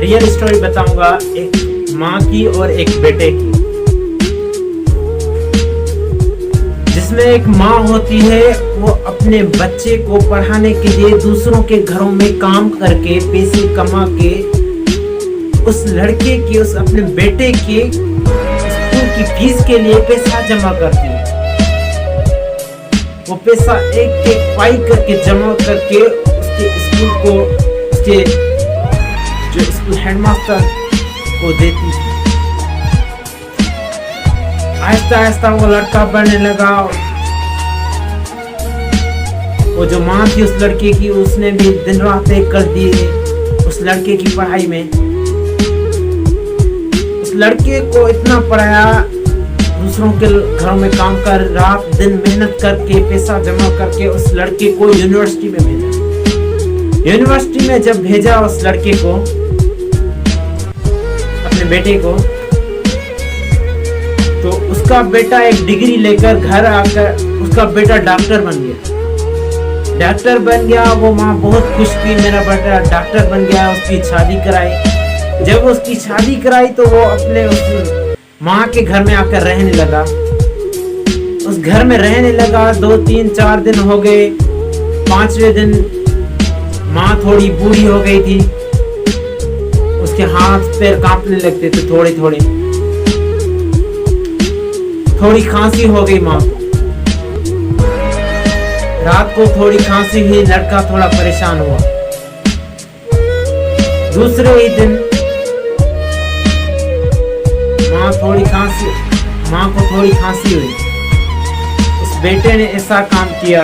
Real story बताऊंगा एक माँ की और एक बेटे की, जिसमें एक माँ होती है, वो अपने बच्चे को पढ़ाने के लिए दूसरों के घरों में काम करके पैसे कमा के उस लड़के की, उस अपने बेटे के स्कूल की फीस के लिए पैसा जमा करती है। वो पैसा एक एक पाई करके जमा करके उसके स्कूल को, उसके जो स्कूल हेडमास्टर को देती थी। आहिस्ता आहिस्ता वो लड़का बढ़ने लगा। वो जो माँ थी उस लड़के की, उसने भी दिन रात एक कर दिए उस लड़के की पढ़ाई में। उस लड़के को इतना पढ़ाया, दूसरों के घरों में काम कर, रात दिन मेहनत करके पैसा जमा करके उस लड़के को यूनिवर्सिटी में भेजा। यूनिवर्सिटी में जब भेजा उस लड़के को, अपने बेटे को, तो उसका बेटा एक डिग्री लेकर घर आकर उसका बेटा डॉक्टर बन गया। डॉक्टर बन गया, वो माँ बहुत खुश थी, मेरा बेटा डॉक्टर बन गया। उसकी शादी कराई। जब उसकी शादी कराई तो वो अपने उस माँ के घर में आकर रहने लगा। उस घर में रहने लगा। 2 3 4 दिन हो गए। 5वें दिन माँ थोड़ी बूढ़ी हो गई थी। उसके हाथ पैर कांपने लगते थे थोड़े थोड़े। थोड़ी खांसी हो गई माँ को। रात को थोड़ी खांसी हुई, लड़का थोड़ा परेशान हुआ। दूसरे ही दिन माँ को थोड़ी खांसी हुई। उस बेटे ने ऐसा काम किया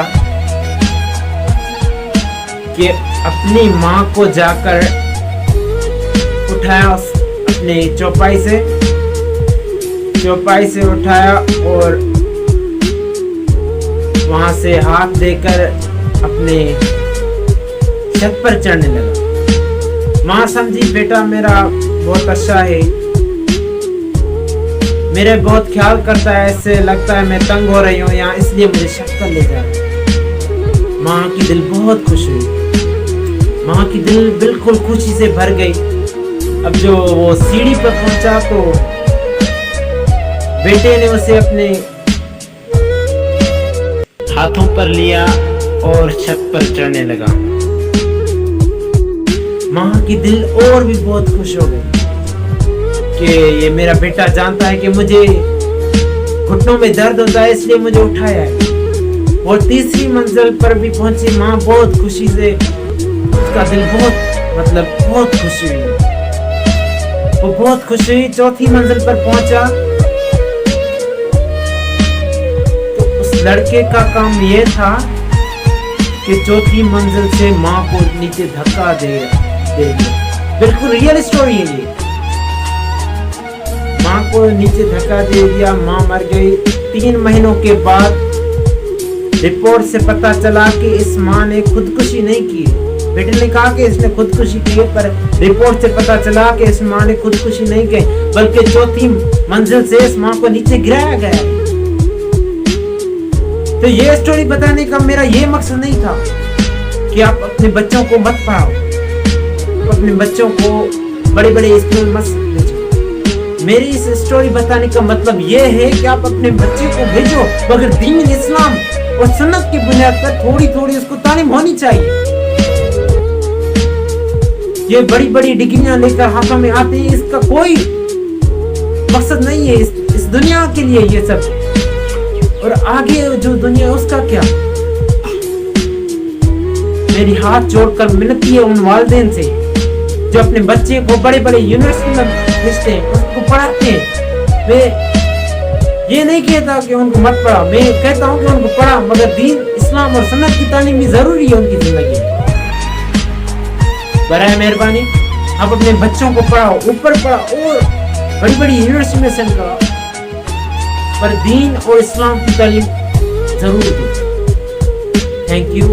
कि अपनी माँ को जाकर उठाया, अपने चौपाई से उठाया और वहां से हाथ देकर अपने छत पर चढ़ने लगा। माँ समझी बेटा मेरा बहुत अच्छा है, मेरे बहुत ख्याल करता है, इससे लगता है मैं तंग हो रही हूँ यहाँ, इसलिए मुझे छत पर ले जा रहा है। माँ की दिल बहुत खुश हुई। माँ की दिल बिल्कुल खुशी से भर गई। अब जो वो सीढ़ी पर पहुंचा तो बेटे ने उसे अपने हाथों पर लिया और छत पर चढ़ने लगा। माँ की दिल और भी बहुत खुश हो गई कि ये मेरा बेटा जानता है कि मुझे घुटनों में दर्द होता है, इसलिए मुझे उठाया है। और तीसरी मंजिल पर भी पहुंची। माँ बहुत खुशी से, उसका दिल बहुत खुशी हुई। वो बहुत खुशी हुई। चौथी मंजिल पर पहुंचा तो उस लड़के का काम ये था कि चौथी मंजिल से माँ को नीचे धक्का दे दिया। बिल्कुल रियल स्टोरी है ये। माँ को नीचे धक्का दे दिया, माँ मर गई। 3 महीनों के बाद रिपोर्ट से पता चला कि इस माँ ने खुदकुशी नहीं की। बेटे ने कहा कि इसने खुदकुशी की, पर रिपोर्ट से पता चला कि इस माँ ने खुदकुशी नहीं की, बल्कि चौथी मंजिल से इस माँ को नीचे गिराया गया। तो ये स्टोरी बताने का मेरा ये मकसद नहीं था कि आप अपने बच्चों को मत पढ़ाओ, अपने बच्चों को बड़े बड़े स्कूल मत भेजो। मेरी इस स्टोरी बताने का मतलब ये है कि आप अपने बच्चे को भेजो, मगर दीन, इस्लाम और सुन्नत की बुनियाद पर थोड़ी थोड़ी उसको तालीम होनी चाहिए। ये बड़ी बड़ी डिग्रियां लेकर हाथों में आते हैं, इसका कोई मकसद नहीं है इस दुनिया के लिए ये सब। और आगे जो दुनिया है उसका क्या। मेरी हाथ जोड़कर मिलती है उन वालिदैन से जो अपने बच्चे को बड़े बड़े यूनिवर्सिटी में भेजते हैं, उसको पढ़ाते हैं। मैं ये नहीं कहता कि उनको मत पढ़ा, मैं कहता हूँ कि उनको पढ़ा, मगर दीन, इस्लाम और सुन्नत की तालीम भी जरूरी है उनकी जिंदगी में। बराए मेहरबानी आप अपने बच्चों को पढ़ाओ, ऊपर पढ़ाओ और बड़ी बड़ी यूनिवर्सिटी में सेंड कराओ, पर दीन और इस्लाम की तालीम जरूर दो। Thank you.